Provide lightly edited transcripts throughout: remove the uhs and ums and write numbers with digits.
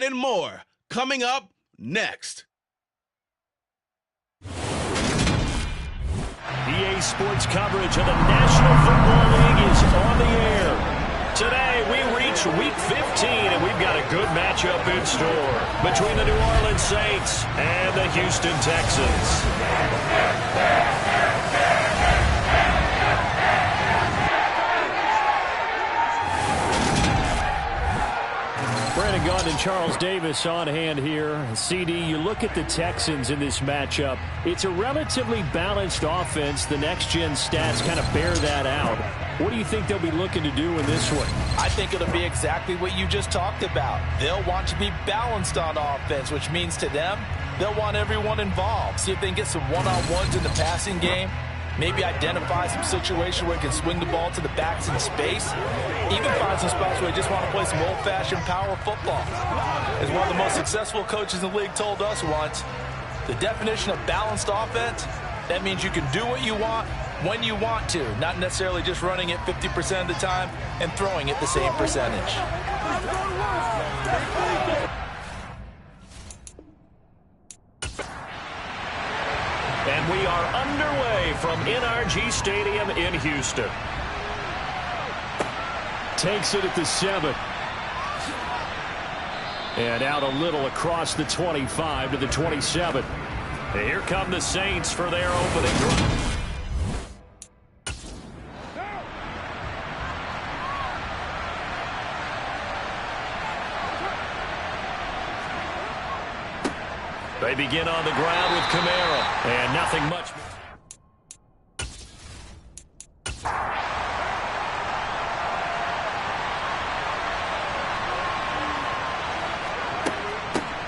And more coming up next. EA Sports coverage of the National Football League is on the air. Today, we reach Week 15, and we've got a good matchup in store between the New Orleans Saints and the Houston Texans. Brandon Gaudin and Charles Davis on hand here. CD, you look at the Texans in this matchup. It's a relatively balanced offense. The next-gen stats kind of bear that out. What do you think they'll be looking to do in this one? I think it'll be exactly what you just talked about. They'll want to be balanced on offense, which means to them, they'll want everyone involved. See if they can get some one-on-ones in the passing game. Maybe identify some situation where he can swing the ball to the backs in space. Even find some spots where they just want to play some old-fashioned power football. As one of the most successful coaches in the league told us once, the definition of balanced offense, that means you can do what you want when you want to, not necessarily just running it 50% of the time and throwing it the same percentage. And we are underway from NRG Stadium in Houston. Takes it at the 7. And out a little across the 25 to the 27. And here come the Saints for their opening drive. They begin on the ground with Kamara, and nothing much.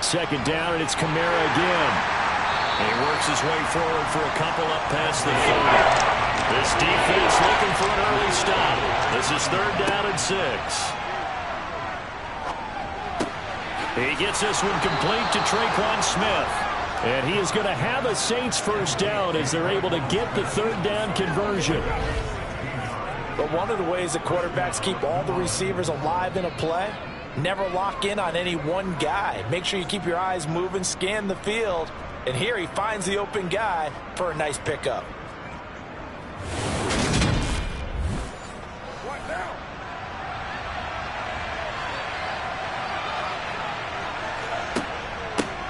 Second down, and it's Kamara again. And he works his way forward for a couple up past the 30. This defense looking for an early stop. This is 3rd down and 6. He gets this one complete to Traquan Smith. And he is going to have a Saints first down as they're able to get the 3rd down conversion. But one of the ways that quarterbacks keep all the receivers alive in a play, never lock in on any one guy. Make sure you keep your eyes moving, scan the field. And here he finds the open guy for a nice pickup.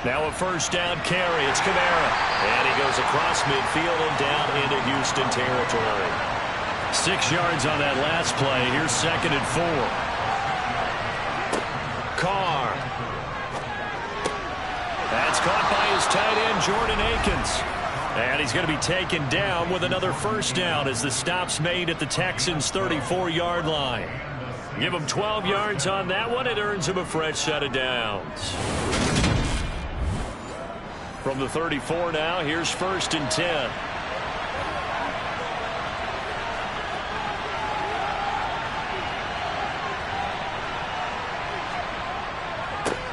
Now a first down carry. It's Kamara. And he goes across midfield and down into Houston territory. 6 yards on that last play. Here's 2nd and 4. Carr. That's caught by his tight end, Jordan Akins. And he's going to be taken down with another first down as the stop's made at the Texans' 34-yard line. Give him 12 yards on that one. It earns him a fresh set of downs. From the 34 now, here's 1st and 10.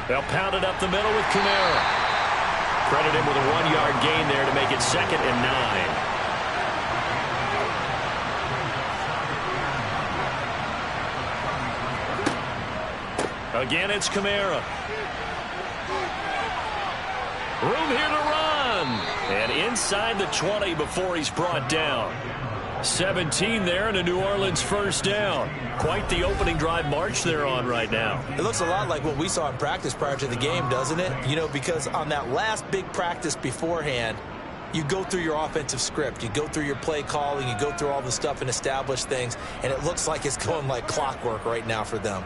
They'll pound it up the middle with Kamara. Credit him with a 1-yard gain there to make it 2nd and 9. Again, it's Kamara. Room here to run. And inside the 20 before he's brought down. 17 there and a New Orleans first down. Quite the opening drive march they're on right now. It looks a lot like what we saw in practice prior to the game, doesn't it? You know, because on that last big practice beforehand, you go through your offensive script. You go through your play calling. You go through all the stuff and establish things. And it looks like it's going like clockwork right now for them.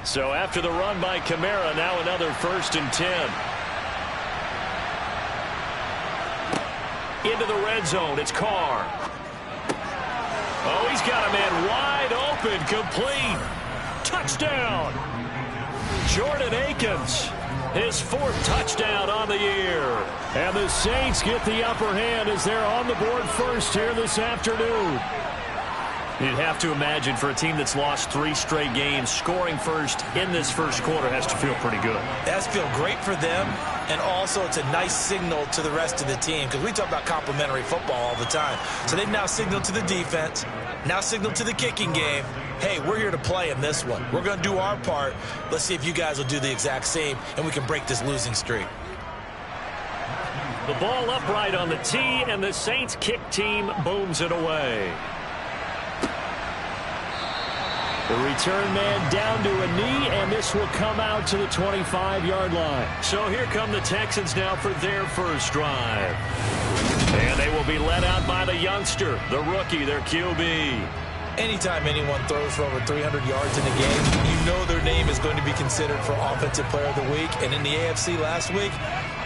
So after the run by Kamara, now another 1st and 10. Into the red zone, it's Carr. Oh, he's got a man wide open, complete. Touchdown. Jordan Akins, his 4th touchdown on the year. And the Saints get the upper hand as they're on the board first here this afternoon. You'd have to imagine for a team that's lost 3 straight games, scoring first in this first quarter has to feel pretty good. It has to feel great for them, and also it's a nice signal to the rest of the team because we talk about complementary football all the time. So they've now signaled to the defense, now signaled to the kicking game, hey, we're here to play in this one. We're going to do our part. Let's see if you guys will do the exact same, and we can break this losing streak. The ball upright on the tee, and the Saints kick team booms it away. The return man down to a knee, and this will come out to the 25-yard line. So here come the Texans now for their first drive. And they will be led out by the youngster, the rookie, their QB. Anytime anyone throws for over 300 yards in a game, you know their name is going to be considered for Offensive Player of the Week. And in the AFC last week,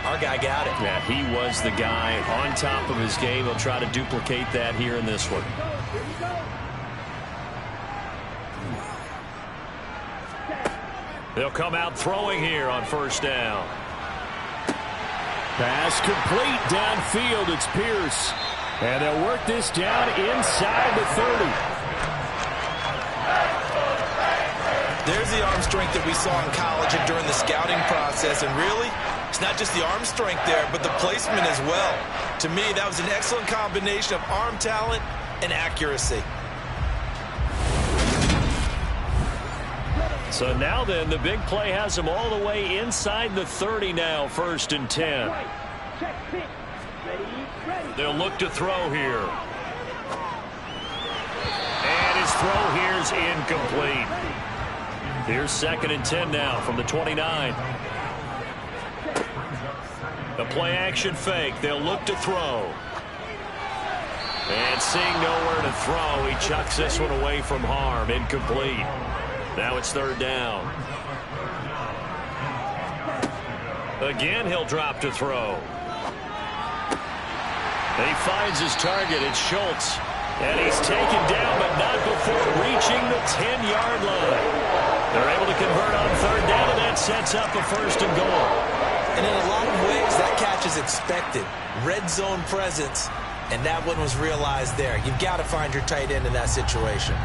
our guy got it. Yeah, he was the guy on top of his game. He'll try to duplicate that here in this one. They'll come out throwing here on first down. Pass complete downfield. It's Pierce. And they'll work this down inside the 30. There's the arm strength that we saw in college and during the scouting process. And really, it's not just the arm strength there, but the placement as well. To me, that was an excellent combination of arm talent and accuracy. So now then, the big play has them all the way inside the 30 now, 1st and 10. They'll look to throw here. And his throw here's incomplete. Here's 2nd and 10 now from the 29. The play action fake. They'll look to throw. And seeing nowhere to throw, he chucks this one away from harm. Incomplete. Now it's 3rd down. Again, he'll drop to throw. He finds his target. It's Schultz. And he's taken down, but not before reaching the 10-yard line. They're able to convert on 3rd down, and that sets up a 1st and goal. And in a lot of ways, that catch is expected. Red zone presence, and that one was realized there. You've got to find your tight end in that situation.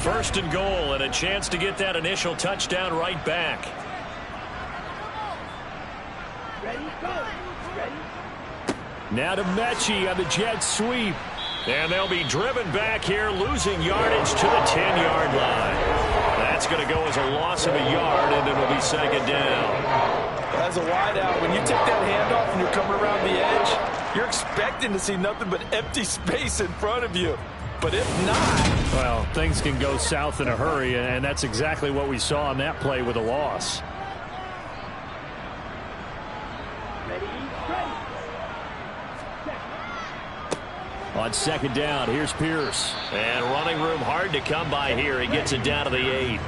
1st and goal, and a chance to get that initial touchdown right back. Now to Mechie on the jet sweep. And they'll be driven back here, losing yardage to the 10-yard line. That's going to go as a loss of a yard, and it'll be 2nd down. As a wideout, when you take that handoff and you're coming around the edge, you're expecting to see nothing but empty space in front of you. But if not... Well, things can go south in a hurry, and that's exactly what we saw on that play with a loss. On 2nd down, here's Pierce. And running room hard to come by here. He gets it down to the 8.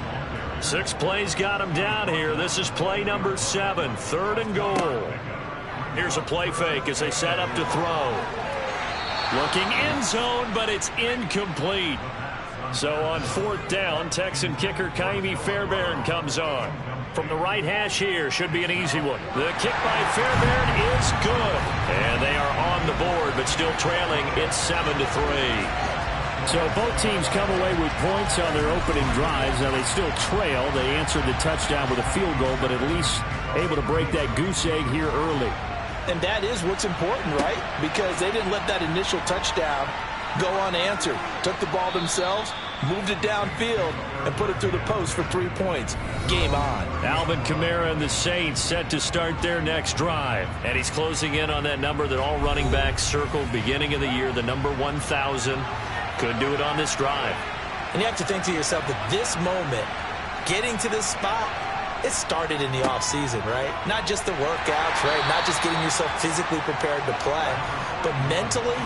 6 plays got him down here. This is play number 7, 3rd and goal. Here's a play fake as they set up to throw. Looking end zone, but it's incomplete. So on 4th down, Texan kicker Kaimi Fairbairn comes on. From the right hash here, should be an easy one. The kick by Fairbairn is good. And they are on the board, but still trailing. It's 7-3. So both teams come away with points on their opening drives. Now they still trail. They answered the touchdown with a field goal, but at least able to break that goose egg here early. And that is what's important, right? Because they didn't let that initial touchdown go unanswered. Took the ball themselves, moved it downfield, and put it through the post for 3 points. Game on. Alvin Kamara and the Saints set to start their next drive. And he's closing in on that number that all running backs circled beginning of the year, the number 1,000. Could do it on this drive. And you have to think to yourself that this moment, getting to this spot, it started in the offseason, right? Not just the workouts, right? Not just getting yourself physically prepared to play, but mentally,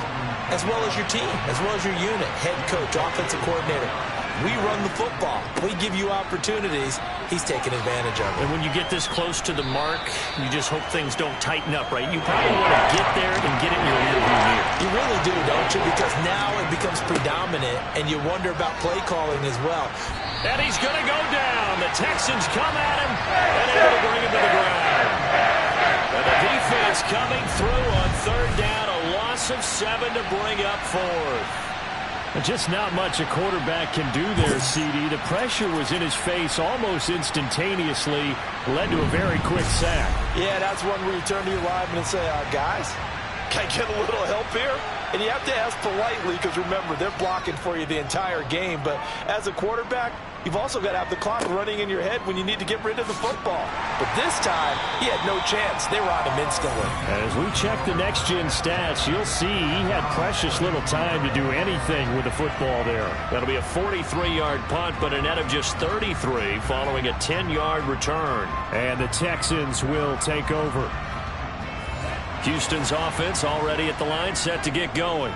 as well as your team, as well as your unit, head coach, offensive coordinator. We run the football. We give you opportunities. He's taking advantage of it. And when you get this close to the mark, you just hope things don't tighten up, right? You probably want to get there and get it in your rearview mirror. You really do, don't you? Because now it becomes predominant, and you wonder about play calling as well. And he's going to go down. The Texans come at him and able to bring him to the ground. And the defense coming through on third down, a loss of 7 to bring up fourth. Just not much a quarterback can do there, CD. The pressure was in his face almost instantaneously, led to a very quick sack. Yeah, that's one where you turn to your lineman and say, guys, can I get a little help here? And you have to ask politely because, remember, they're blocking for you the entire game. But as a quarterback, you've also got to have the clock running in your head when you need to get rid of the football. But this time, he had no chance. They were on him instantly. As we check the next-gen stats, you'll see he had precious little time to do anything with the football there. That'll be a 43-yard punt, but a net of just 33 following a 10-yard return. And the Texans will take over. Houston's offense already at the line, set to get going.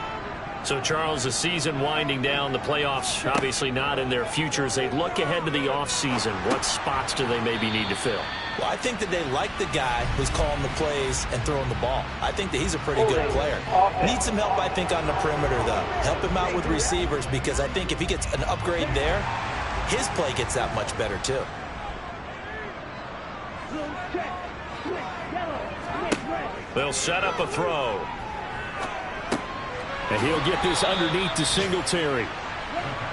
So, Charles, the season winding down, the playoffs obviously not in their future. As they look ahead to the offseason, what spots do they maybe need to fill? Well, I think that they like the guy who's calling the plays and throwing the ball. I think that he's a pretty good player. Needs some help, I think, on the perimeter, though. Help him out with receivers because I think if he gets an upgrade there, his play gets that much better, too. They'll set up a throw. And he'll get this underneath to Singletary.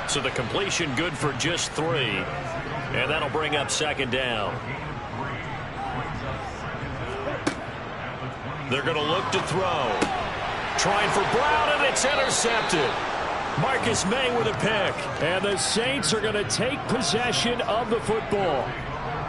So the completion good for just 3. And that'll bring up second down. They're going to look to throw. Trying for Brown, and it's intercepted. Marcus May with a pick. And the Saints are going to take possession of the football.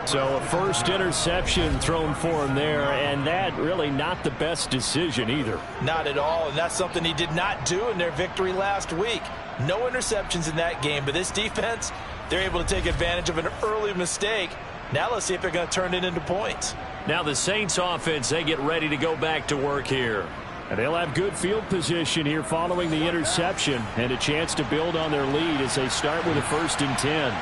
So a first interception thrown for him there, and that really not the best decision either. Not at all, and that's something he did not do in their victory last week. No interceptions in that game, but this defense, they're able to take advantage of an early mistake. Now let's see if they're going to turn it into points. Now the Saints offense, they get ready to go back to work here. And they'll have good field position here following the interception and a chance to build on their lead as they start with a 1st and 10.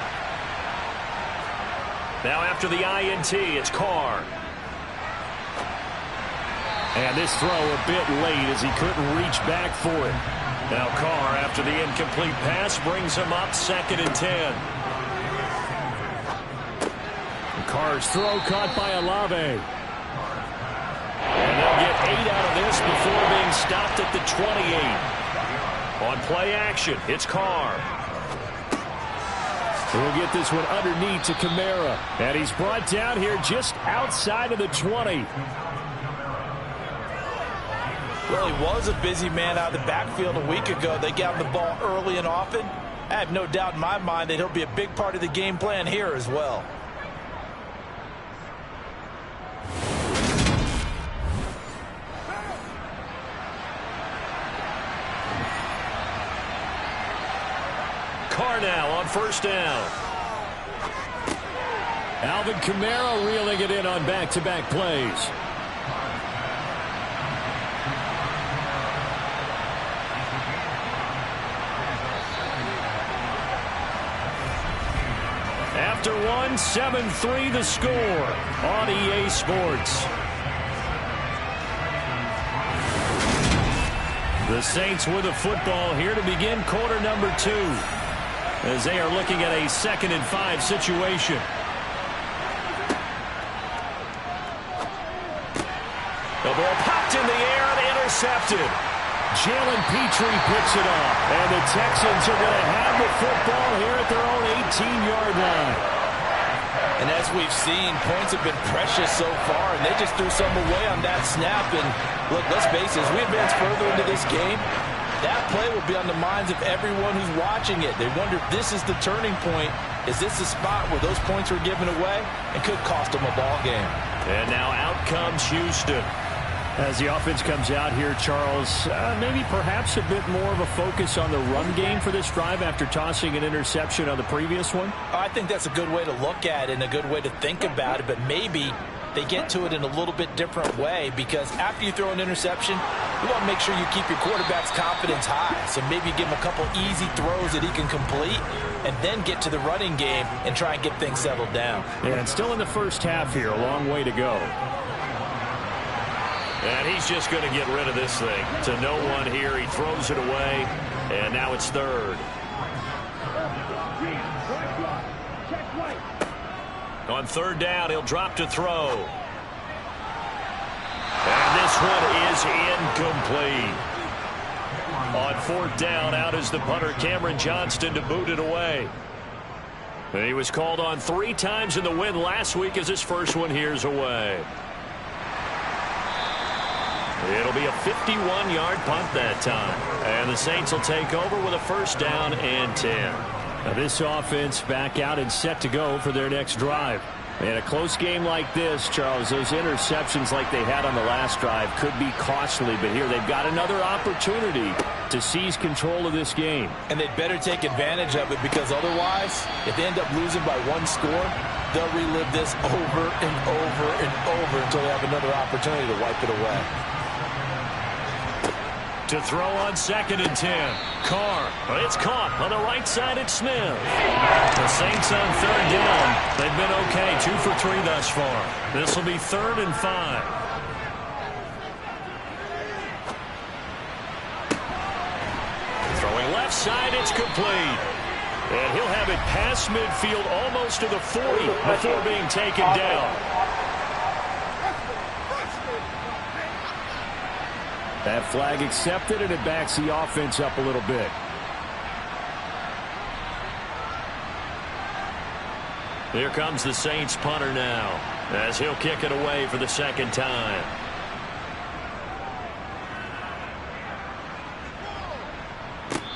Now after the INT, it's Carr. And this throw a bit late as he couldn't reach back for it. Now Carr, after the incomplete pass, brings him up 2nd and 10. And Carr's throw caught by Olave. And they'll get 8 out of this before being stopped at the 28. On play action, it's Carr. We'll get this one underneath to Kamara. And he's brought down here just outside of the 20. Well, he was a busy man out of the backfield a week ago. They got him the ball early and often. I have no doubt in my mind that he'll be a big part of the game plan here as well. Carr now on 1st down. Alvin Kamara reeling it in on back-to-back plays. After one, 7-3 the score on EA Sports. The Saints with the football here to begin quarter number 2. As they are looking at a 2nd and 5 situation. The ball popped in the air and intercepted. Jalen Petrie picks it off. And the Texans are going to have the football here at their own 18-yard line. And as we've seen, points have been precious so far, and they just threw some away on that snap. And look, let's face it, as we advance further into this game, that play will be on the minds of everyone who's watching it. They wonder if this is the turning point. Is this the spot where those points were given away and could cost them a ball game? And now out comes Houston. As the offense comes out here, Charles, maybe perhaps a bit more of a focus on the run game for this drive after tossing an interception on the previous one? I think that's a good way to look at it and a good way to think about it, but maybe they get to it in a little bit different way, because after you throw an interception, you want to make sure you keep your quarterback's confidence high. So maybe give him a couple easy throws that he can complete and then get to the running game and try and get things settled down. Yeah, and still in the first half here, a long way to go. And he's just going to get rid of this thing. To no one here, he throws it away, and now it's 3rd. On 3rd down, he'll drop to throw. And this one is incomplete. On fourth down, out is the punter, Cameron Johnston, to boot it away. And he was called on 3 times in the win last week as his first one here's away. It'll be a 51-yard punt that time. And the Saints will take over with a first down and 10. Now this offense back out and set to go for their next drive. In a close game like this, Charles, those interceptions like they had on the last drive could be costly. But here they've got another opportunity to seize control of this game. And they'd better take advantage of it, because otherwise, if they end up losing by 1 score, they'll relive this over and over and over until they have another opportunity to wipe it away. To throw on 2nd and 10. Carr. It's caught on the right side. It's Smith. The Saints on 3rd down. They've been okay. 2 for 3 thus far. This will be 3rd and 5. Throwing left side. It's complete. And he'll have it past midfield almost to the 40 before being taken down. That flag accepted, and it backs the offense up a little bit. Here comes the Saints punter now, as he'll kick it away for the 2nd time.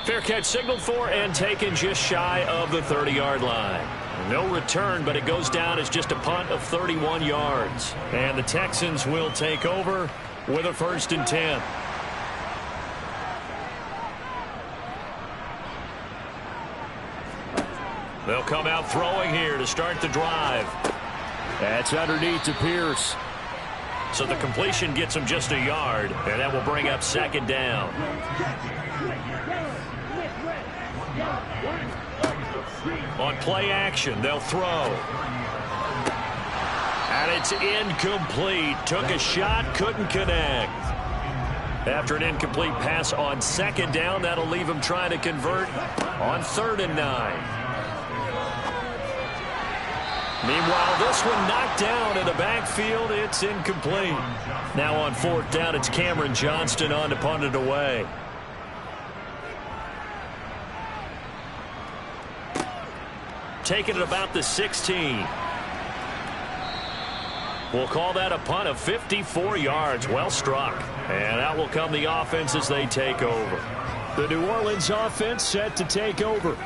Fair catch signaled for and taken just shy of the 30-yard line. No return, but it goes down as just a punt of 31 yards. And the Texans will take over with a 1st and 10. They'll come out throwing here to start the drive. That's underneath to Pierce. So the completion gets him just a yard, and that will bring up 2nd down. On play action, they'll throw. And it's incomplete. Took a shot, couldn't connect. After an incomplete pass on 2nd down, that'll leave him trying to convert on 3rd and 9. Meanwhile, this one knocked down in the backfield. It's incomplete. Now on 4th down, it's Cameron Johnston on to punt it away. Taking it about the 16. We'll call that a punt of 54 yards. Well struck. And out will come the offense as they take over. The New Orleans offense set to take over.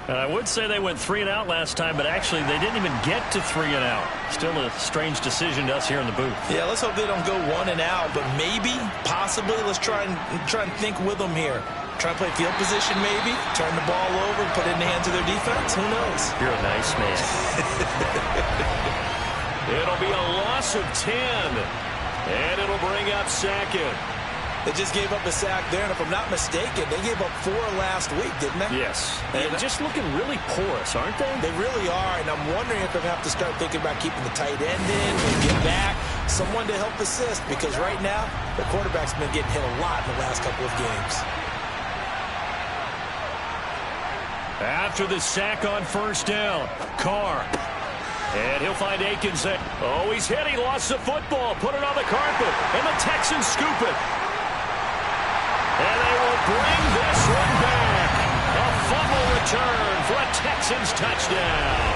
And I would say they went 3 and out last time, but actually they didn't even get to 3 and out. Still a strange decision to us here in the booth. Yeah, let's hope they don't go 1 and out, but maybe, possibly, let's try and think with them here. Try and play field position maybe, turn the ball over, put it in the hands of their defense. Who knows? You're a nice man. It'll be a loss of 10, and it'll bring up 2nd. They just gave up a sack there, and if I'm not mistaken, they gave up 4 last week, didn't they? Yes. And just looking really porous, aren't they? They really are, and I'm wondering if they have to start thinking about keeping the tight end in, maybe get back, someone to help assist, because right now, the quarterback's been getting hit a lot in the last couple of games. After the sack on 1st down, Carr. And he'll find Akins. Oh, he's hit. He lost the football. Put it on the carpet. And the Texans scoop it. And they will bring this one back. A fumble return for a Texans touchdown.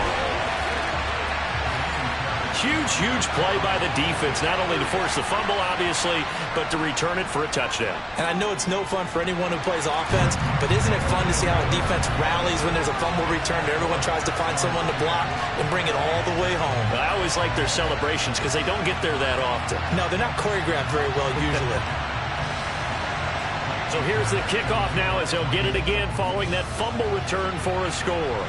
Huge play by the defense, not only to force the fumble, obviously, but to return it for a touchdown. And I know it's no fun for anyone who plays offense, but isn't it fun to see how a defense rallies when there's a fumble return and everyone tries to find someone to block and bring it all the way home? I always like their celebrations because they don't get there that often. No, they're not choreographed very well usually. So here's the kickoff now as he'll get it again following that fumble return for a score.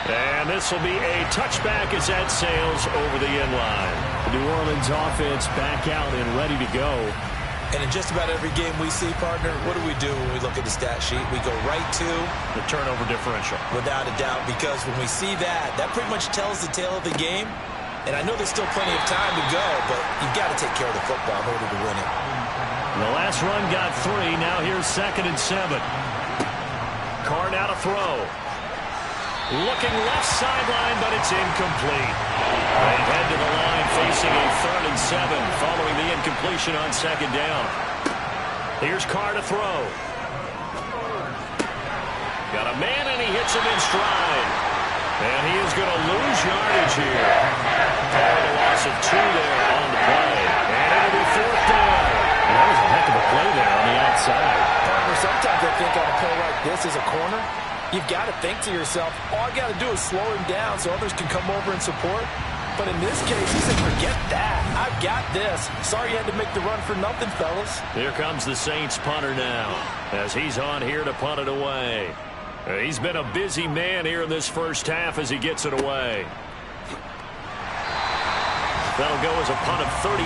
And this will be a touchback as that sails over the end line. The New Orleans offense back out and ready to go. And in just about every game we see, partner, what do we do when we look at the stat sheet? We go right to the turnover differential. Without a doubt, because when we see that, that pretty much tells the tale of the game. And I know there's still plenty of time to go, but you've got to take care of the football in order to win it. The last run got 3. Now here's 2nd and 7. Carr now to throw. Looking left sideline, but it's incomplete. They head to the line facing a 3rd and 7 following the incompletion on 2nd down. Here's Carr to throw. Got a man, and he hits him in stride. And he is going to lose yardage here. A loss of 2 there on the play. And it'll be 4th down. And that was a heck of a play there on the outside. Partner, sometimes I think on a play like this as a corner, you've got to think to yourself, all I got to do is slow him down so others can come over and support. But in this case, he said, forget that. I've got this. Sorry you had to make the run for nothing, fellas. Here comes the Saints punter now as he's on here to punt it away. He's been a busy man here in this first half as he gets it away. That'll go as a punt of 34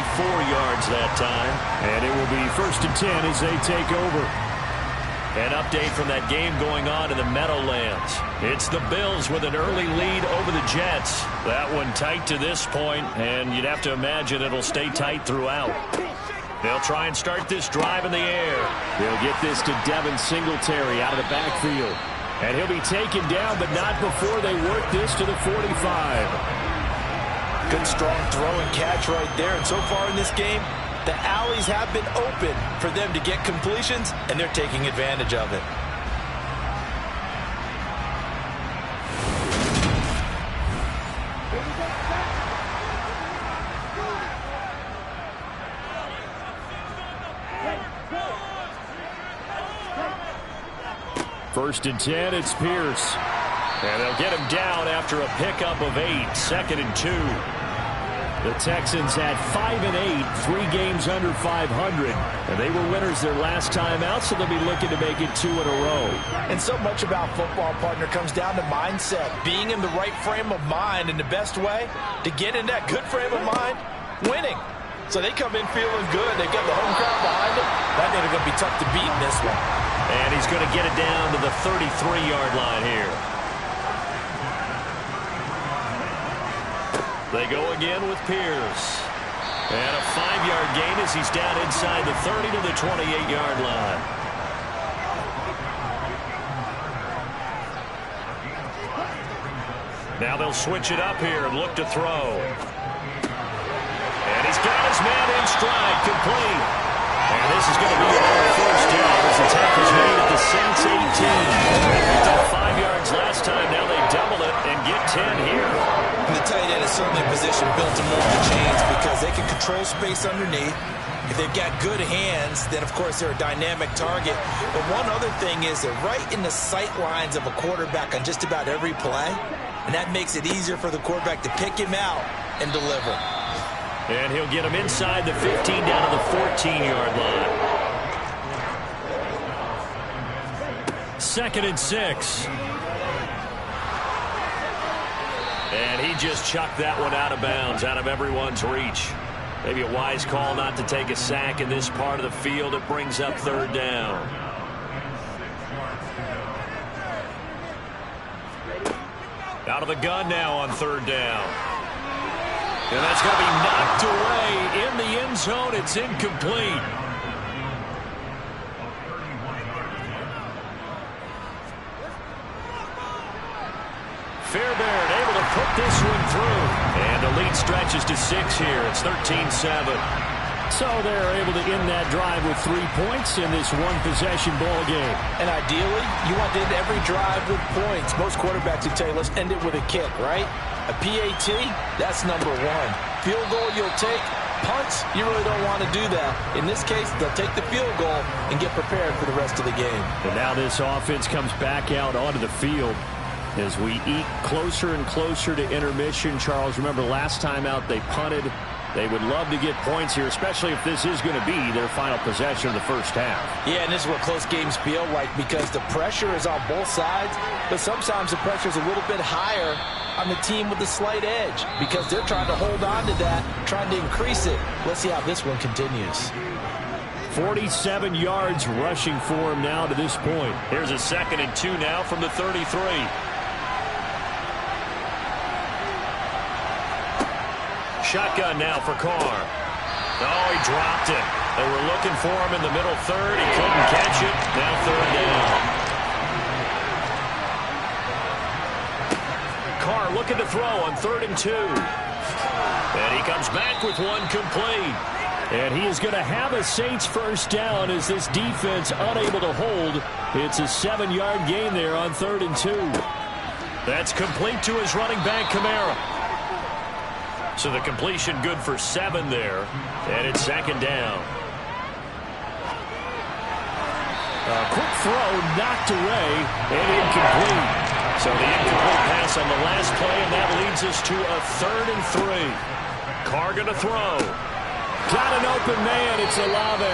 yards that time. And it will be 1st and 10 as they take over. An update from that game going on in the Meadowlands. It's the Bills with an early lead over the Jets. That one tight to this point, and you'd have to imagine it'll stay tight throughout. They'll try and start this drive in the air. They'll get this to Devin Singletary out of the backfield. And he'll be taken down, but not before they work this to the 45. Good, strong throw and catch right there. And so far in this game, the alleys have been open for them to get completions, and they're taking advantage of it. First and 10, it's Pierce. And they'll get him down after a pickup of 8, 2nd and 2. The Texans had 5 and 8, 3 games under 500. And they were winners their last time out, so they'll be looking to make it 2 in a row. And so much about football, partner, comes down to mindset. Being in the right frame of mind, and the best way to get in that good frame of mind, winning. So they come in feeling good. They've got the home crowd behind them. I think they're going to be tough to beat in this one. And he's going to get it down to the 33-yard line here. They go again with Pierce. And a 5-yard gain as he's down inside the 30 to the 28-yard line. Now they'll switch it up here and look to throw. And he's got his man in stride, complete. And this is going to be another 1st down as the tackle's made at the Saints 18. They did 5 yards last time. Now they double it and get 10 here. And the tight end is certainly a position built to move the chains because they can control space underneath. If they've got good hands, then of course they're a dynamic target. But one other thing is they're right in the sight lines of a quarterback on just about every play. And that makes it easier for the quarterback to pick him out and deliver. And he'll get him inside the 15 down to the 14-yard line. 2nd and 6. And he just chucked that one out of bounds, out of everyone's reach. Maybe a wise call not to take a sack in this part of the field. It brings up 3rd down. Out of the gun now on 3rd down. And that's going to be knocked away in the end zone. It's incomplete. Fairbairn able to put this one through. And the lead stretches to 6 here. It's 13-7. So they're able to end that drive with 3 points in this one-possession ball game. And ideally, you want to end every drive with points. Most quarterbacks would tell you, let's end it with a kick, right? A PAT, that's number 1. Field goal you'll take. Punts, you really don't want to do that. In this case, they'll take the field goal and get prepared for the rest of the game. And now this offense comes back out onto the field as we eat closer and closer to intermission. Charles, remember last time out they punted. They would love to get points here, especially if this is going to be their final possession of the first half. Yeah, and this is what close games feel like because the pressure is on both sides, but sometimes the pressure is a little bit higher on the team with the slight edge because they're trying to hold on to that, trying to increase it. Let's see how this one continues. 47 yards rushing for him now to this point. Here's a 2nd and 2 now from the 33. Shotgun now for Carr. Oh, he dropped it. They were looking for him in the middle 3rd. He couldn't catch it. Now 3rd down. throw on 3rd and 2. And he comes back with one complete. And he is going to have a Saints first down as this defense unable to hold. It's a 7-yard gain there on 3rd and 2. That's complete to his running back, Kamara. So the completion good for 7 there. And it's 2nd down. A quick throw knocked away and incomplete. So the incomplete pass on the last play, and that leads us to a 3rd and 3. Carr going to throw. Got an open man. It's Olave.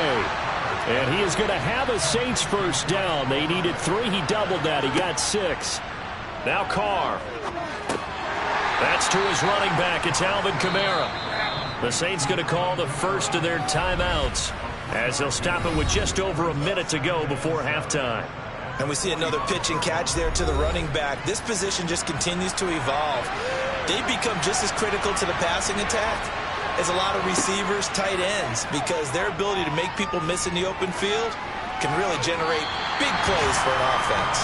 And he is going to have a Saints first down. They needed 3. He doubled that. He got 6. Now Carr. That's to his running back. It's Alvin Kamara. The Saints going to call the first of their timeouts as they'll stop it with just over a minute to go before halftime. And we see another pitch and catch there to the running back. This position just continues to evolve. They become just as critical to the passing attack as a lot of receivers, tight ends, because their ability to make people miss in the open field can really generate big plays for an offense.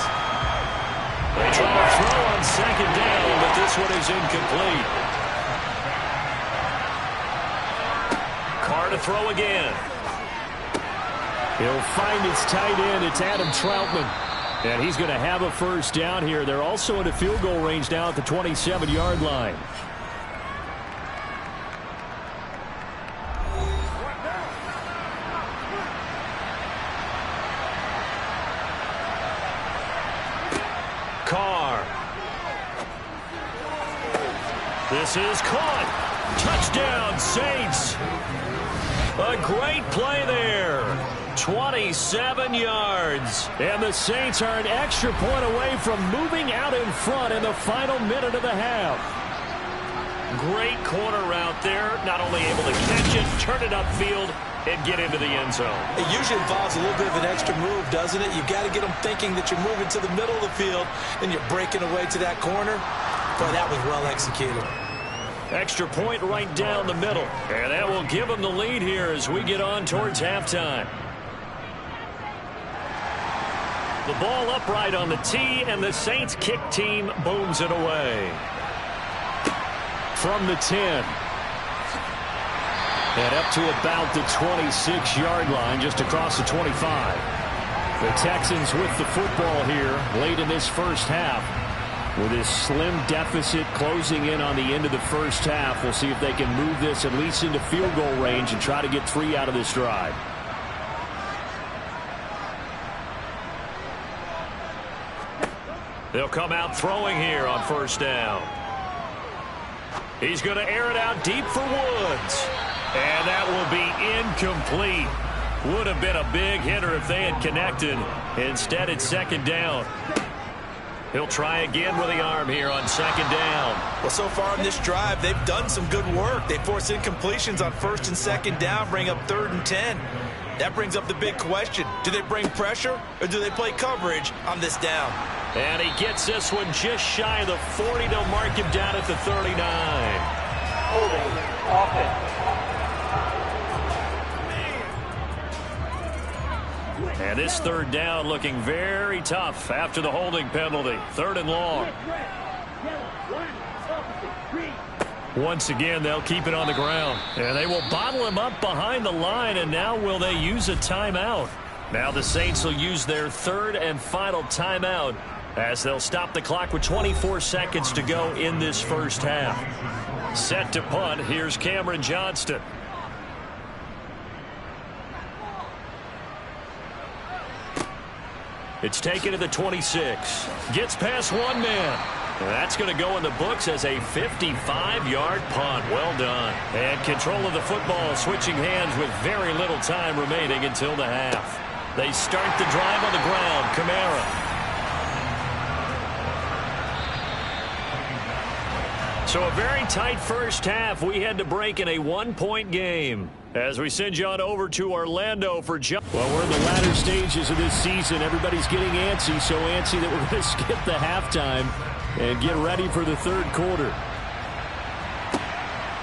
They try to throw on 2nd down, but this one is incomplete. Carr to throw again. He'll find his tight end. It's Adam Troutman. And he's going to have a first down here. They're also in a field goal range now at the 27-yard line. Carr. This is caught. Touchdown, Saints. A great play there. 27 yards. And the Saints are an extra point away from moving out in front in the final minute of the half. Great corner route there. Not only able to catch it, turn it upfield, and get into the end zone. It usually involves a little bit of an extra move, doesn't it? You've got to get them thinking that you're moving to the middle of the field and you're breaking away to that corner. Boy, that was well executed. Extra point right down the middle. And that will give them the lead here as we get on towards halftime. The ball upright on the tee, and the Saints kick team booms it away. From the 10. And up to about the 26-yard line, just across the 25. The Texans with the football here late in this first half. With this slim deficit closing in on the end of the first half, we'll see if they can move this at least into field goal range and try to get 3 out of this drive. They'll come out throwing here on first down. He's going to air it out deep for Woods. And that will be incomplete. Would have been a big hitter if they had connected. Instead, it's 2nd down. He'll try again with the arm here on 2nd down. Well, so far in this drive, they've done some good work. They force incompletions on 1st and 2nd down, bring up 3rd and 10. That brings up the big question. Do they bring pressure or do they play coverage on this down? And he gets this one just shy of the 40. They'll mark him down at the 39. Holding offense. And this 3rd down looking very tough after the holding penalty. 3rd and long. Once again, they'll keep it on the ground. And they will bottle him up behind the line. And now will they use a timeout? Now the Saints will use their 3rd and final timeout as they'll stop the clock with 24 seconds to go in this first half. Set to punt. Here's Cameron Johnston. It's taken to the 26. Gets past one man. That's going to go in the books as a 55-yard punt. Well done. And control of the football switching hands with very little time remaining until the half. They start the drive on the ground. Kamara. So a very tight first half. We had to break in a 1-point game. As we send you on over to Orlando for John. Well, we're in the latter stages of this season. Everybody's getting antsy, so antsy that we're going to skip the halftime and get ready for the 3rd quarter.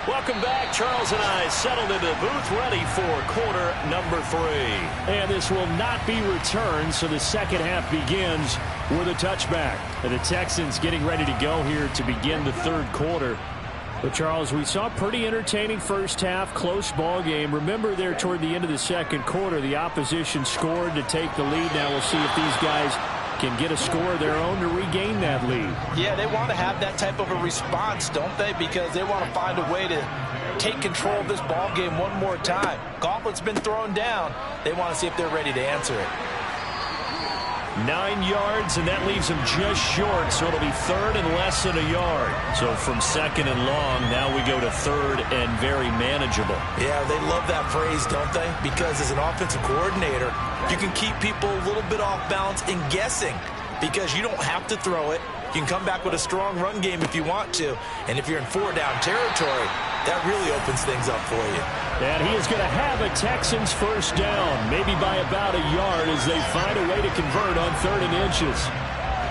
Welcome back. Charles and I settled into the booth, ready for quarter number 3. And this will not be returned, so the second half begins with a touchback. And the Texans getting ready to go here to begin the third quarter. But, Charles, we saw a pretty entertaining first half, close ball game. Remember there toward the end of the second quarter, the opposition scored to take the lead. Now we'll see if these guys can get a score of their own to regain that lead. Yeah, they want to have that type of a response, don't they? Because they want to find a way to take control of this ball game one more time. Gauntlet's been thrown down. They want to see if they're ready to answer it. 9 yards, and that leaves them just short, so it'll be third and less than a yard. So from second and long, now we go to third and very manageable. Yeah, they love that phrase, don't they? Because as an offensive coordinator, you can keep people a little bit off balance and guessing because you don't have to throw it. You can come back with a strong run game if you want to. And if you're in 4-down territory, that really opens things up for you. And he is going to have a Texans first down, maybe by about a yard as they find a way to convert on 3rd and inches.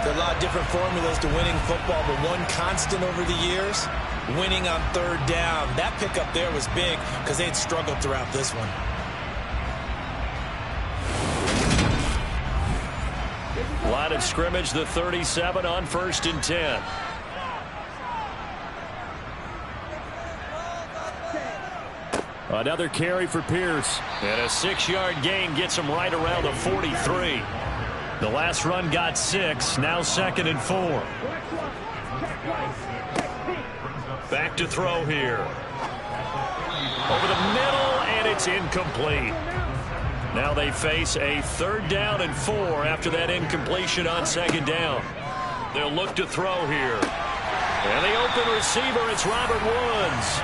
There are a lot of different formulas to winning football, but one constant over the years, winning on 3rd down. That pickup there was big because they had struggled throughout this one. Line of scrimmage, the 37 on 1st and 10. Another carry for Pierce. And a 6-yard gain gets him right around the 43. The last run got 6. Now 2nd and 4. Back to throw here. Over the middle, and it's incomplete. Now they face a 3rd down and 4 after that incompletion on 2nd down. They'll look to throw here. And the open receiver, it's Robert Woods.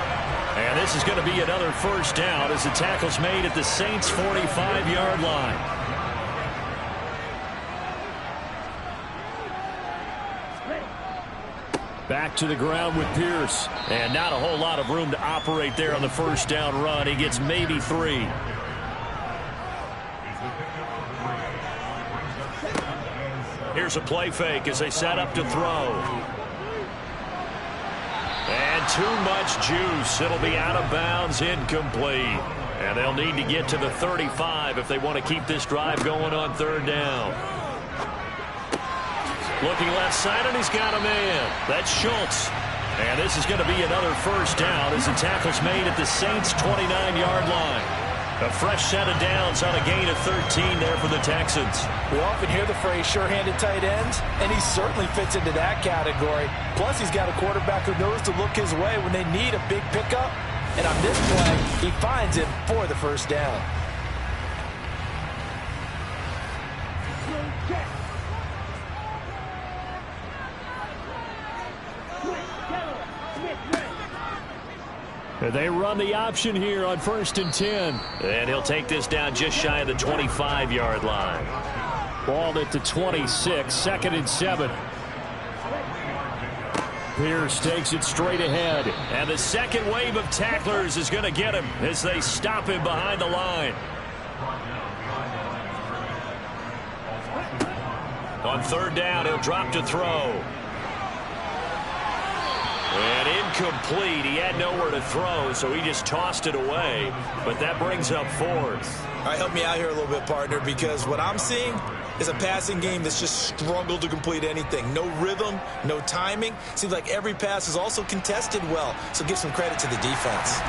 And this is going to be another first down as the tackle's made at the Saints' 45-yard line. Back to the ground with Pierce. And not a whole lot of room to operate there on the first down run. He gets maybe 3. Here's a play fake as they set up to throw. And too much juice. It'll be out of bounds, incomplete. And they'll need to get to the 35 if they want to keep this drive going on 3rd down. Looking left side, and he's got a man. That's Schultz. And this is going to be another first down as the tackle's made at the Saints' 29-yard line. A fresh set of downs on a gain of 13 there for the Texans. We often hear the phrase sure-handed tight ends, and he certainly fits into that category. Plus, he's got a quarterback who knows to look his way when they need a big pickup. And on this play, he finds him for the first down. They run the option here on 1st and 10. And he'll take this down just shy of the 25-yard line. Ball at the 26, 2nd and 7. Pierce takes it straight ahead. And the second wave of tacklers is going to get him as they stop him behind the line. On 3rd down, he'll drop to throw. And incomplete. He had nowhere to throw, so he just tossed it away. But that brings up 4th. All right, help me out here a little bit, partner, because what I'm seeing is a passing game that's just struggled to complete anything. No rhythm, no timing. Seems like every pass is also contested well, so give some credit to the defense.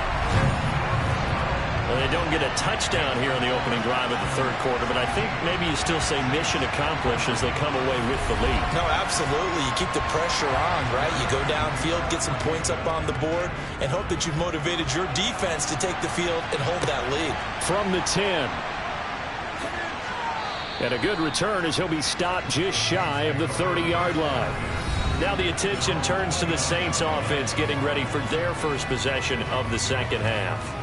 Well, they don't get a touchdown here on the opening drive of the 3rd quarter, but I think maybe you still say mission accomplished as they come away with the lead. No, absolutely. You keep the pressure on, right? You go downfield, get some points up on the board, and hope that you've motivated your defense to take the field and hold that lead. From the 10. And a good return as he'll be stopped just shy of the 30-yard line. Now the attention turns to the Saints offense getting ready for their first possession of the second half.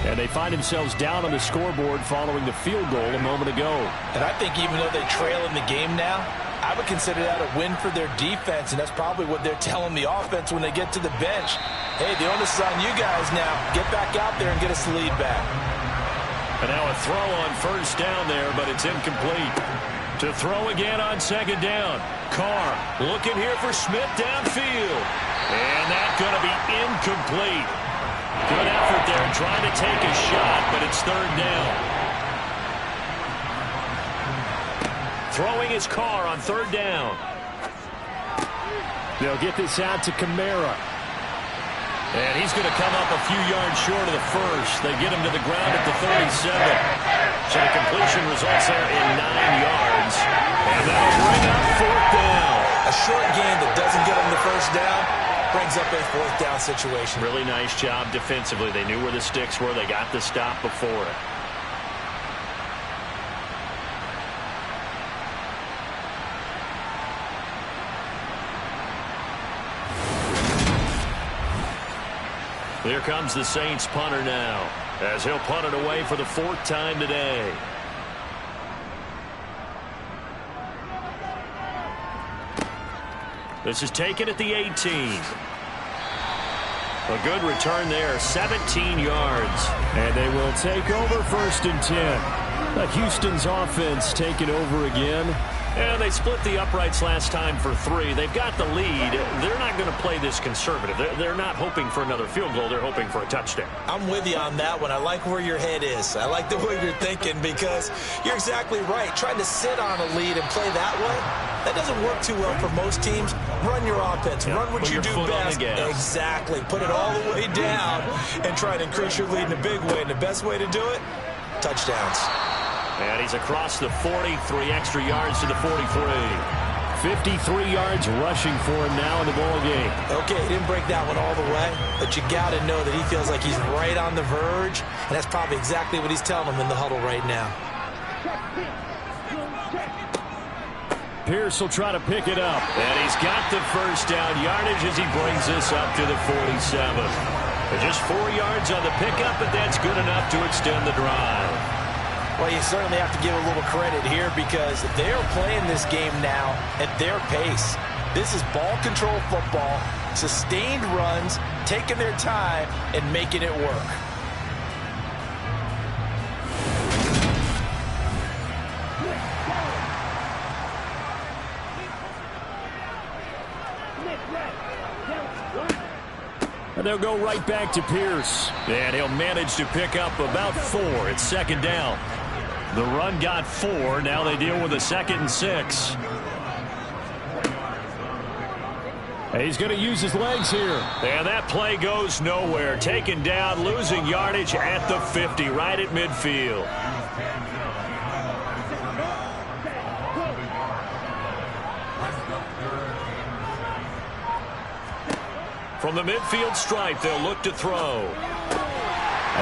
And they find themselves down on the scoreboard following the field goal a moment ago. And I think even though they trail in the game now, I would consider that a win for their defense, and that's probably what they're telling the offense when they get to the bench. Hey, the onus is on you guys now. Get back out there and get us the lead back. And now a throw on 1st down there, but it's incomplete. To throw again on 2nd down. Carr looking here for Smith downfield. And that's going to be incomplete. Good effort there, trying to take a shot, but it's third down. Throwing his car on third down. They'll get this out to Kamara. And he's going to come up a few yards short of the first. They get him to the ground at the 37. So the completion results there in 9 yards. And that'll bring up fourth down. A short gain that doesn't get him the first down brings up a fourth down situation. Really nice job defensively. They knew where the sticks were. They got the stop before it. Here comes the Saints punter now, as he'll punt it away for the 4th time today. This is taken at the 18. A good return there, 17 yards. And they will take over 1st and 10. Houston's offense taking over again. And they split the uprights last time for 3. They've got the lead. They're not going to play this conservative. They're not hoping for another field goal. They're hoping for a touchdown. I'm with you on that one. I like where your head is. I like the way you're thinking because you're exactly right. Trying to sit on a lead and play that way, that doesn't work too well for most teams. Run your offense. Run what you do best. Exactly. Put it all the way down and try to increase your lead in a big way. And the best way to do it, touchdowns. And he's across the 40, 3 extra yards to the 43. 53 yards rushing for him now in the ball game. Okay, he didn't break that one all the way, but you got to know that he feels like he's right on the verge, and that's probably exactly what he's telling him in the huddle right now. Pierce will try to pick it up. And he's got the first down yardage as he brings this up to the 47. Just 4 yards on the pickup, but that's good enough to extend the drive. Well, you certainly have to give a little credit here because they're playing this game now at their pace. This is ball control football, sustained runs, taking their time, and making it work. And they'll go right back to Pierce. And he'll manage to pick up about 4. It's 2nd down. The run got 4. Now they deal with a 2nd and 6. And he's going to use his legs here. And that play goes nowhere. Taken down, losing yardage at the 50, right at midfield. From the midfield stripe, they'll look to throw.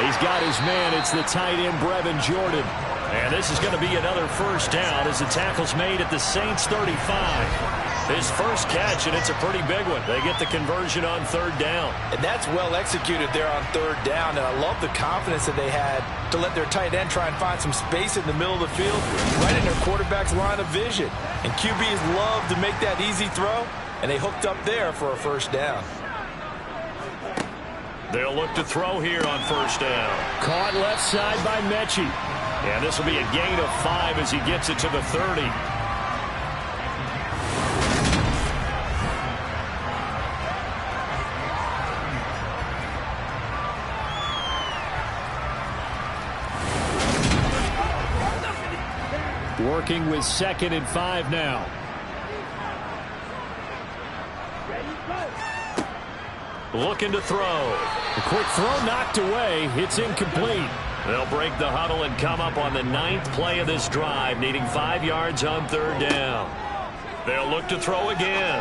He's got his man. It's the tight end, Brevin Jordan. And this is going to be another first down as the tackle's made at the Saints 35. His first catch, and it's a pretty big one. They get the conversion on 3rd down. And that's well executed there on 3rd down. And I love the confidence that they had to let their tight end try and find some space in the middle of the field, right in their quarterback's line of vision. And QBs love to make that easy throw, and they hooked up there for a first down. They'll look to throw here on 1st down. Caught left side by Mechie. And this will be a gain of 5 as he gets it to the 30. Working with 2nd and 5 now. Looking to throw. A quick throw knocked away. It's incomplete. They'll break the huddle and come up on the 9th play of this drive, needing 5 yards on 3rd down. They'll look to throw again.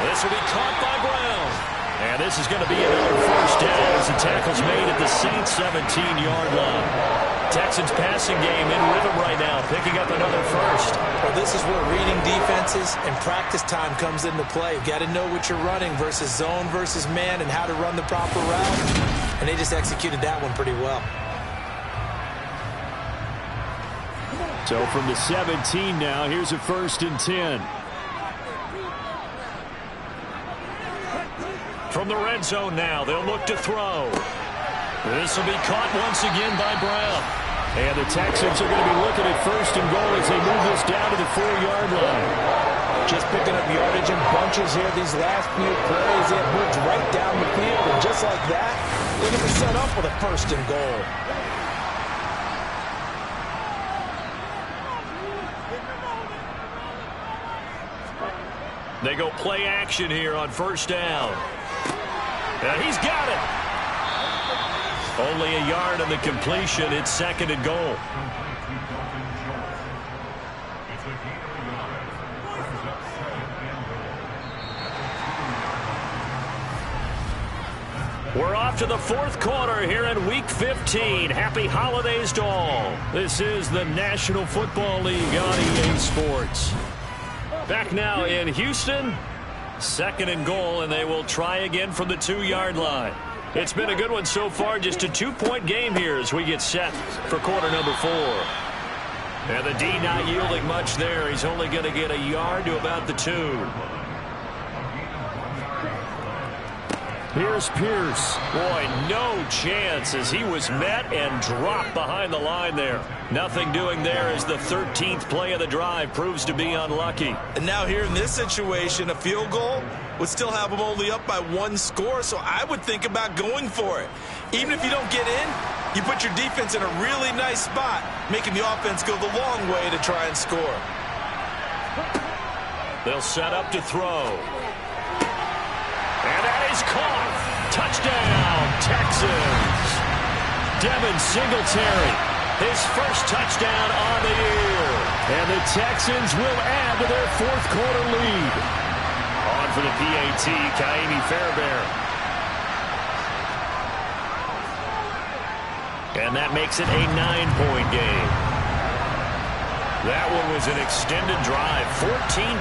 This will be caught by Brown. And this is going to be another first down as the tackle's made at the Saints 17-yard line. Texans passing game in rhythm right now, picking up another first. Well, this is where reading defenses and practice time comes into play. You've got to know what you're running versus zone versus man and how to run the proper route. And they just executed that one pretty well. So from the 17 now, here's a 1st and 10. From the red zone now, they'll look to throw. This will be caught once again by Brown. And the Texans are going to be looking at 1st and goal as they move this down to the 4-yard line. Just picking up yardage in bunches here. These last few plays, they have moved right down the field. And just like that, they're going to set up with a 1st and goal. They go play action here on 1st down. And he's got it. Only a yard on the completion. It's 2nd and goal. We're off to the 4th quarter here in Week 15. Happy holidays to all. This is the National Football League on EA Sports. Back now in Houston. 2nd and goal, and they will try again from the 2-yard line. It's been a good one so far. Just a 2-point game here as we get set for quarter number 4. And the D not yielding much there. He's only going to get a yard to about the 2. Here's Pierce. Boy, no chance as he was met and dropped behind the line there. Nothing doing there as the 13th play of the drive proves to be unlucky. And now here in this situation, a field goal would still have them only up by 1 score, so I would think about going for it. Even if you don't get in, you put your defense in a really nice spot, making the offense go the long way to try and score. They'll set up to throw. And that is caught. Touchdown, Texans. Devin Singletary, his first touchdown on the year. And the Texans will add to their 4th quarter lead. On for the PAT, Kaimi Fairbairn. And that makes it a 9-point game. That one was an extended drive, 14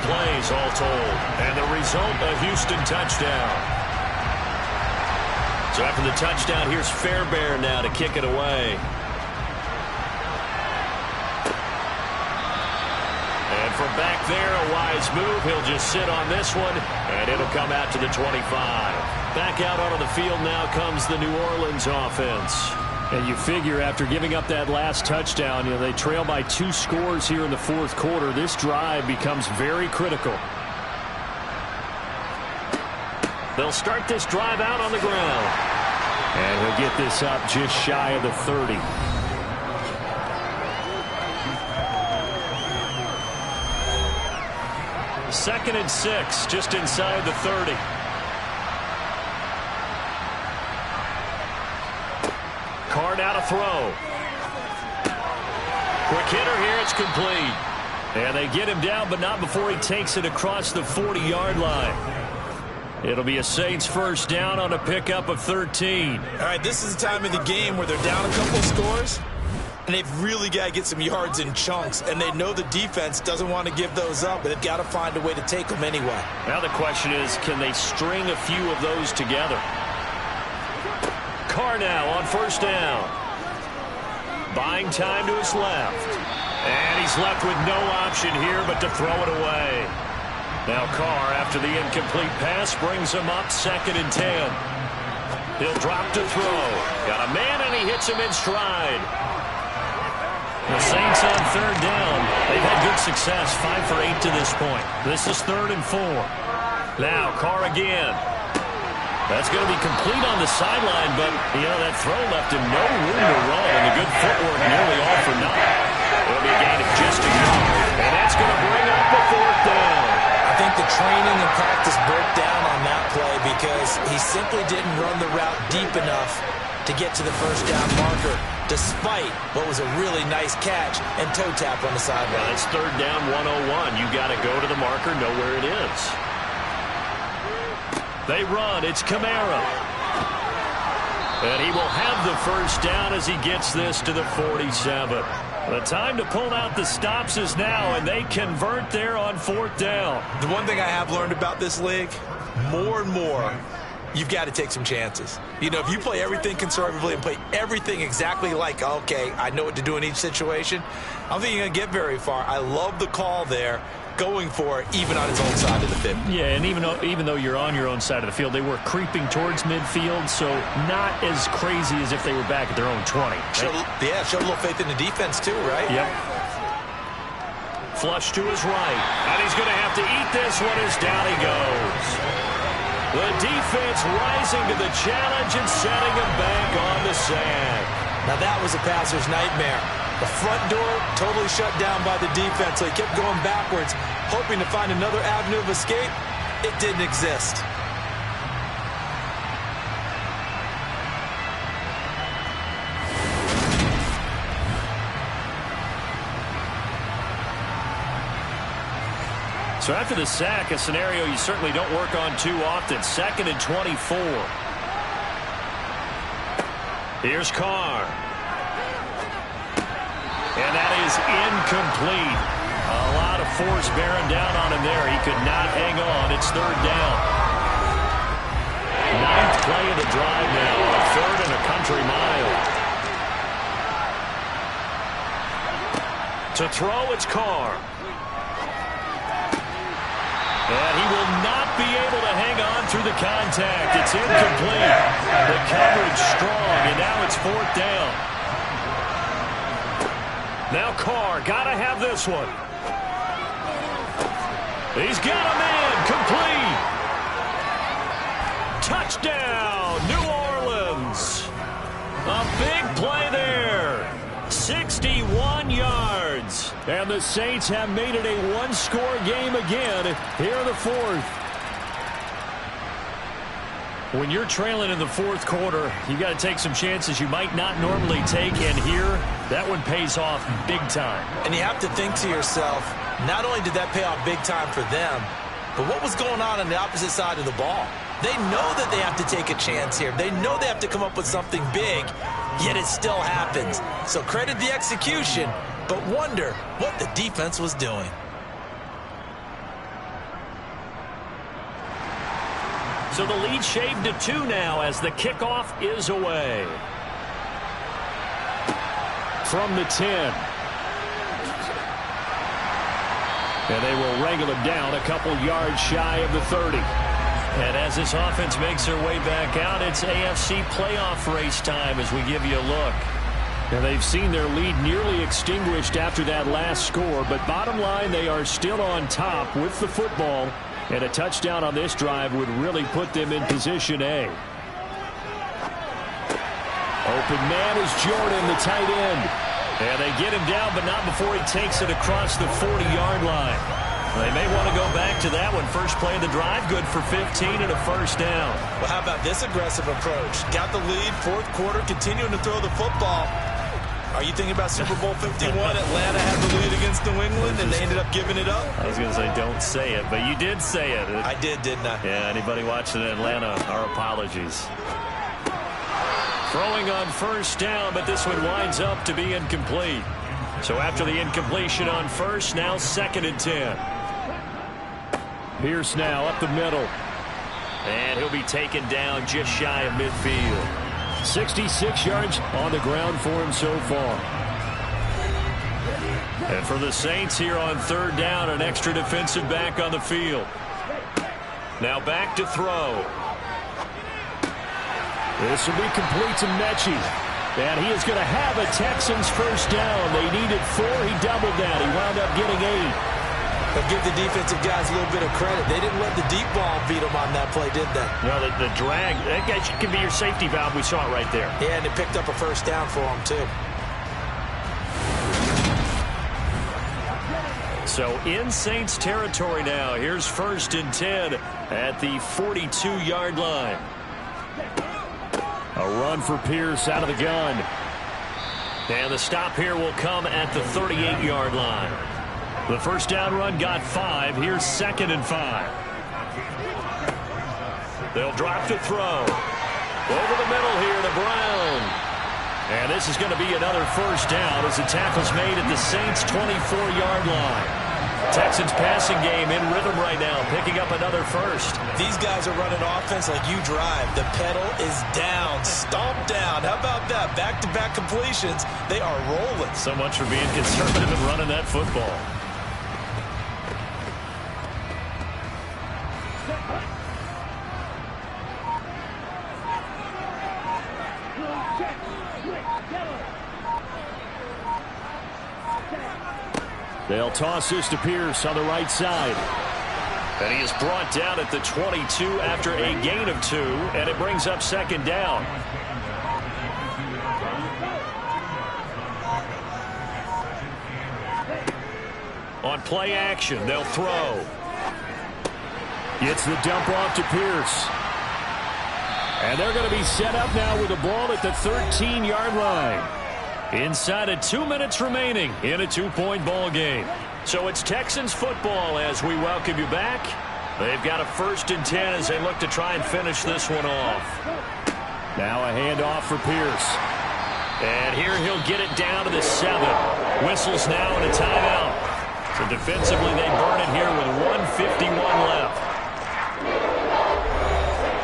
plays all told. And the result, a Houston touchdown. So after the touchdown, here's Fairbairn now to kick it away. And from back there, a wise move. He'll just sit on this one, and it'll come out to the 25. Back out onto the field now comes the New Orleans offense. And you figure after giving up that last touchdown, they trail by 2 scores here in the 4th quarter. This drive becomes very critical. They'll start this drive out on the ground. And he'll get this up just shy of the 30. Second and 6, just inside the 30. Carr now to throw. Quick hitter here, it's complete. And they get him down, but not before he takes it across the 40-yard line. It'll be a Saints 1st down on a pickup of 13. All right, this is the time of the game where they're down a couple of scores, and they've really got to get some yards in chunks, and they know the defense doesn't want to give those up, but they've got to find a way to take them anyway. Now the question is, can they string a few of those together? Carr now on 1st down. Buying time to his left. And he's left with no option here but to throw it away. Now Carr, after the incomplete pass, brings him up 2nd and 10. He'll drop to throw. Got a man, and he hits him in stride. The Saints on 3rd down. They've had good success, 5 for 8 to this point. This is 3rd and 4. Now Carr again. That's going to be complete on the sideline, but, that throw left him no room to run, and the good footwork nearly all for naught. It'll be a gain of just a yard, and that's going to bring up the 4th down. I think the training and practice broke down on that play because he simply didn't run the route deep enough to get to the 1st down marker, despite what was a really nice catch and toe tap on the sideline. Well, it's 3rd down 101. You got to go to the marker, know where it is. They run. It's Kamara. And he will have the 1st down as he gets this to the 47. The time to pull out the stops is now, and they convert there on 4th down. The one thing I have learned about this league, more and more, you've got to take some chances. If you play everything conservatively and play everything exactly like, okay, I know what to do in each situation, I don't think you're going to get very far. I love the call there, going for it, even on his own side of the field. Yeah, and even though you're on your own side of the field, they were creeping towards midfield, so not as crazy as if they were back at their own 20. Right? Showed a little faith in the defense too, right? Yep. Flush to his right. And he's going to have to eat this one as down he goes. The defense rising to the challenge and setting him back on the sand. Now that was a passer's nightmare. The front door totally shut down by the defense, so he kept going backwards, hoping to find another avenue of escape. It didn't exist. So after the sack, a scenario you certainly don't work on too often. 2nd and 24. Here's Carr. And that is incomplete. A lot of force bearing down on him there. He could not hang on. It's 3rd down. 9th play of the drive now. A 3rd and a country mile. To throw, it's Carr. And he will not be able to hang on through the contact. It's incomplete. The coverage strong, and now it's 4th down. Now Carr, got to have this one. He's got a man, complete. Touchdown, New Orleans. A big play there. 61 yards. And the Saints have made it a one-score game again here in the 4th. When you're trailing in the 4th quarter, you got to take some chances you might not normally take, and here, that one pays off big time. And you have to think to yourself, not only did that pay off big time for them, but what was going on the opposite side of the ball? They know that they have to take a chance here. They know they have to come up with something big, yet it still happens. So credit the execution, but wonder what the defense was doing. So the lead shaved to 2 now as the kickoff is away. From the 10. And they will wrangle him down a couple yards shy of the 30. And as this offense makes their way back out, it's AFC playoff race time as we give you a look. Now they've seen their lead nearly extinguished after that last score, but bottom line, they are still on top with the football, and a touchdown on this drive would really put them in position A. Open man is Jordan, the tight end. And they get him down, but not before he takes it across the 40-yard line. They may want to go back to that one. First play of the drive, good for 15 and a 1st down. Well, how about this aggressive approach? Got the lead, 4th quarter, continuing to throw the football. Are you thinking about Super Bowl 51? Atlanta had the lead against New England, and they ended up giving it up? I was going to say don't say it, but you did say it. I did, didn't I? Yeah, anybody watching Atlanta, our apologies. Throwing on 1st down, but this one winds up to be incomplete. So after the incompletion on 1st, now 2nd and 10. Pierce now up the middle. And he'll be taken down just shy of midfield. 66 yards on the ground for him so far. And for the Saints here on 3rd down, an extra defensive back on the field. Now back to throw. This will be complete to Mechie. And he is going to have a Texans 1st down. They needed 4. He doubled that. He wound up getting 8. But give the defensive guys a little bit of credit. They didn't let the deep ball beat them on that play, did they? No, the drag, that guy can be your safety valve. We saw it right there. Yeah, and it picked up a 1st down for them, too. So in Saints territory now. Here's 1st and 10 at the 42-yard line. A run for Pierce out of the gun. And the stop here will come at the 38-yard line. The 1st down run got 5. Here's 2nd and 5. They'll drop to throw. Over the middle here to Brown. And this is going to be another 1st down as the tackle's made at the Saints' 24-yard line. Texans passing game in rhythm right now, picking up another 1st. These guys are running offense like you drive. The pedal is down, stomped down. How about that? Back-to-back completions. They are rolling. So much for being conservative and running that football. They'll toss this to Pierce on the right side. And he is brought down at the 22 after a gain of 2, and it brings up second down. On play action, they'll throw. Gets the dump off to Pierce. And they're going to be set up now with the ball at the 13-yard line. Inside of 2 minutes remaining in a 2-point ball game. So it's Texans football as we welcome you back. They've got a 1st and 10 as they look to try and finish this one off. Now a handoff for Pierce. And here he'll get it down to the 7. Whistles now and a timeout. So defensively they burn it here with 1:51 left.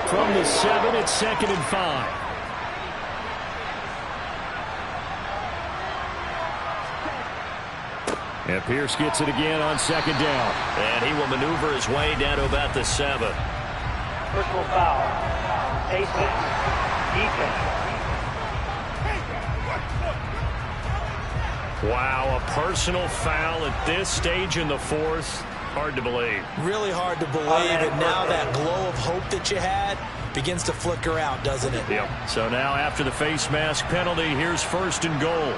From the 7, it's 2nd and 5. And Pierce gets it again on 2nd down. And he will maneuver his way down to about the 7. Personal foul. Defense. Wow, a personal foul at this stage in the 4th. Hard to believe. Really hard to believe, and now that glow of hope that you had begins to flicker out, doesn't it? Yep. So now after the face mask penalty, here's 1st and goal.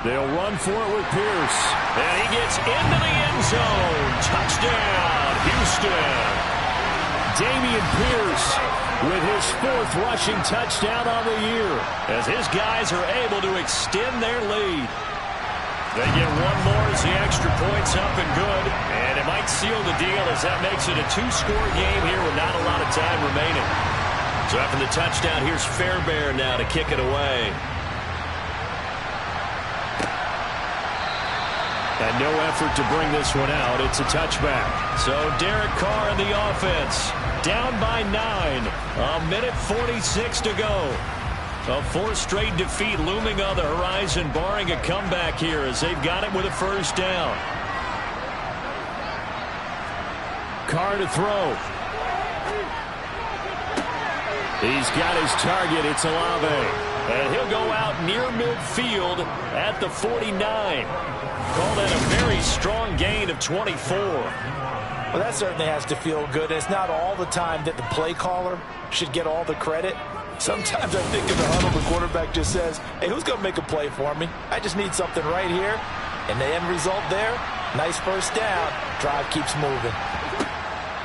They'll run for it with Pierce. And he gets into the end zone. Touchdown, Houston. Damian Pierce with his 4th rushing touchdown on the year as his guys are able to extend their lead. They get one more as the extra point's up and good. And it might seal the deal as that makes it a 2-score game here with not a lot of time remaining. So after the touchdown, here's Fairbairn now to kick it away. And no effort to bring this one out. It's a touchback. So Derek Carr in the offense. Down by 9. A minute 46 to go. A 4th straight defeat looming on the horizon, barring a comeback here as they've got it with a 1st down. Carr to throw. He's got his target. It's Olave. And he'll go out near midfield at the 49. Call that a very strong gain of 24. Well, that certainly has to feel good. It's not all the time that the play caller should get all the credit. Sometimes I think in the huddle, the quarterback just says, hey, who's going to make a play for me? I just need something right here. And the end result there, nice 1st down. Drive keeps moving.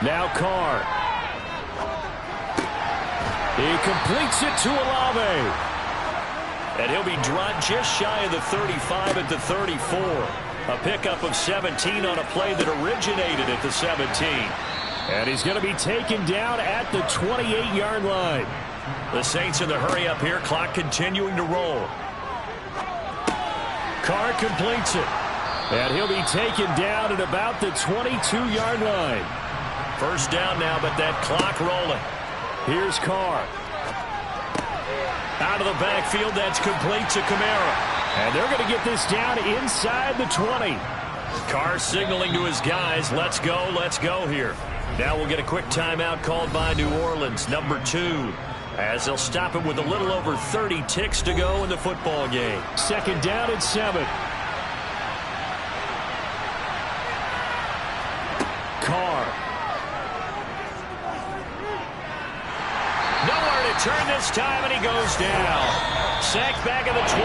Now Carr. He completes it to Olave. And he'll be dropped just shy of the 35 at the 34. A pickup of 17 on a play that originated at the 17. And he's going to be taken down at the 28-yard line. The Saints in the hurry up here. Clock continuing to roll. Carr completes it. And he'll be taken down at about the 22-yard line. 1st down now, but that clock rolling. Here's Carr. Out of the backfield, that's complete to Kamara. And they're going to get this down inside the 20. Carr signaling to his guys, let's go here. Now we'll get a quick timeout called by New Orleans, number 2, as they'll stop it with a little over 30 ticks to go in the football game. 2nd down and 7. Carr. Nowhere to turn this time, and he goes down. Sacked back at the 29.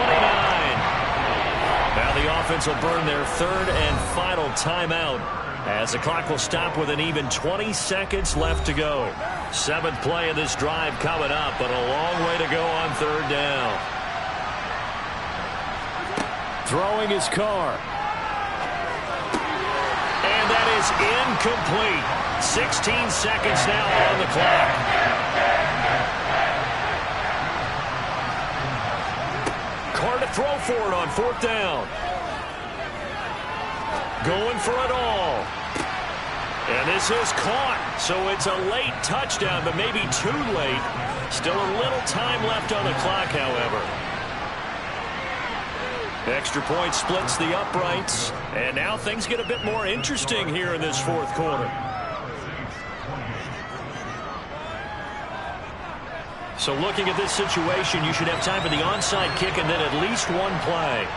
Now the offense will burn their 3rd and final timeout as the clock will stop with an even 20 seconds left to go. 7th play of this drive coming up, but a long way to go on 3rd down. Throwing his Carr. And that is incomplete. 16 seconds now on the clock. Carr to throw for it on 4th down. Going for it all. And this is caught. So it's a late touchdown, but maybe too late. Still a little time left on the clock, however. Extra point splits the uprights. And now things get a bit more interesting here in this 4th quarter. So looking at this situation, you should have time for the onside kick and then at least one play.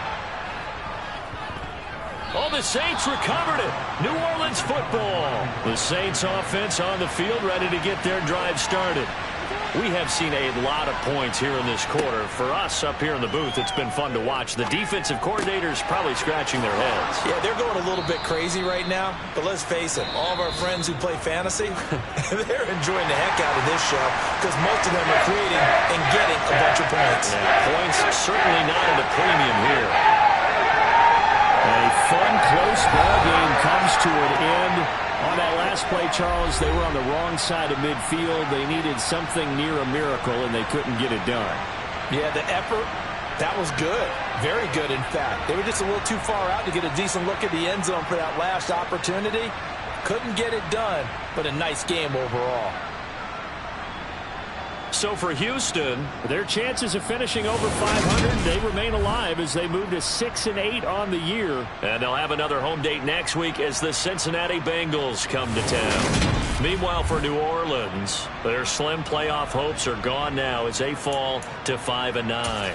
Oh, the Saints recovered it. New Orleans football. The Saints offense on the field, ready to get their drive started. We have seen a lot of points here in this quarter. For us up here in the booth, it's been fun to watch. The defensive coordinators probably scratching their heads. Yeah, they're going a little bit crazy right now. But let's face it, all of our friends who play fantasy, they're enjoying the heck out of this show because most of them are creating and getting a bunch of points. Yeah, points certainly not at a premium here. A fun, close ball game comes to an end. On that last play, Charles, they were on the wrong side of midfield. They needed something near a miracle, and they couldn't get it done. Yeah, the effort, that was good. Very good, in fact. They were just a little too far out to get a decent look at the end zone for that last opportunity. Couldn't get it done, but a nice game overall. So for Houston, their chances of finishing over 500, they remain alive as they move to 6-8 on the year. And they'll have another home date next week as the Cincinnati Bengals come to town. Meanwhile, for New Orleans, their slim playoff hopes are gone now as they fall to 5-9.